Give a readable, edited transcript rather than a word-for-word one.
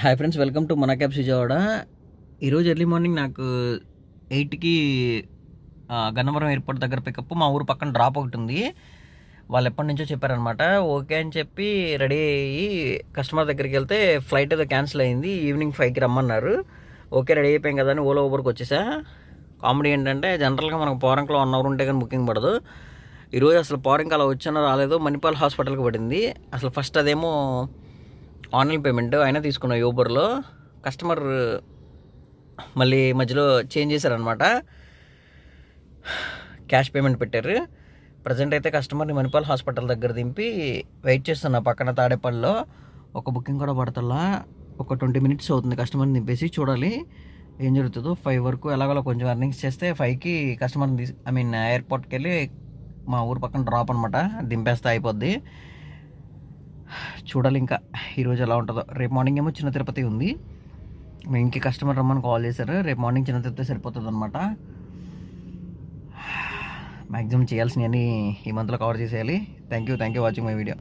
Hi friends, welcome to మన cabs Vijayawada. ఈరోజు early morning నాకు 8కి గన్నవరం ఎయిర్పోర్ట్ దగ్గర పికప్. మా ఊరు పక్కన డ్రాప్ ఒకటి ఉంది. వాళ్ళు ఎప్పటి నుంచో చెప్పారనమాట. ఓకే అని చెప్పి రెడీ అయ్యి కస్టమర్ దగ్గరికి వెళ్తే ఫ్లైట్ ఏదో క్యాన్సిల్ అయింది, ఈవినింగ్ 5కి రమ్మన్నారు. ఓకే రెడీ అయిపోయాం కదా అని ఓలా ఊబర్కి వచ్చేసా. కామెడీ ఏంటంటే జనరల్గా మనకు పోరంకలో 1 అవర్ ఉంటే కానీ బుకింగ్ పడదు. ఈరోజు అసలు పోరంక అలా వచ్చానో రాలేదో మణిపాల్ హాస్పిటల్కి పడింది. అసలు ఫస్ట్ అదేమో ఆన్లైన్ పేమెంట్ అయినా తీసుకున్న యూబర్లో. కస్టమర్ మళ్ళీ మధ్యలో చేంజ్ చేశారనమాట, క్యాష్ పేమెంట్ పెట్టారు. ప్రజెంట్ అయితే కస్టమర్ని మణిపాల్ హాస్పిటల్ దగ్గర దింపి వెయిట్ చేస్తున్నా పక్కన తాడేపల్లిలో. ఒక బుకింగ్ కూడా పడతల్లా. ఒక 20 మినిట్స్ అవుతుంది కస్టమర్ని దింపేసి. చూడాలి ఏం జరుగుతుందో. 5 వరకు ఎలాగోలా కొంచెం అర్నింగ్స్ చేస్తే 5కి కస్టమర్ని ఎయిర్పోర్ట్కి వెళ్ళి మా ఊరు పక్కన డ్రాప్ అనమాట దింపేస్తే అయిపోద్ది. చూడాలి ఇంకా ఈరోజు ఎలా ఉంటుందో. రేపు మార్నింగ్ ఏమో చిన్న తిరుపతి ఉంది. ఇంకే కస్టమర్ రమ్మని కాల్ చేశారు. రేపు మార్నింగ్ చిన్న తిరుపతి సరిపోతుంది అనమాట. మ్యాక్సిమం చేయాల్సినవన్నీ ఈ మంత్లో కవర్ చేసేయాలి. Thank you watching my video.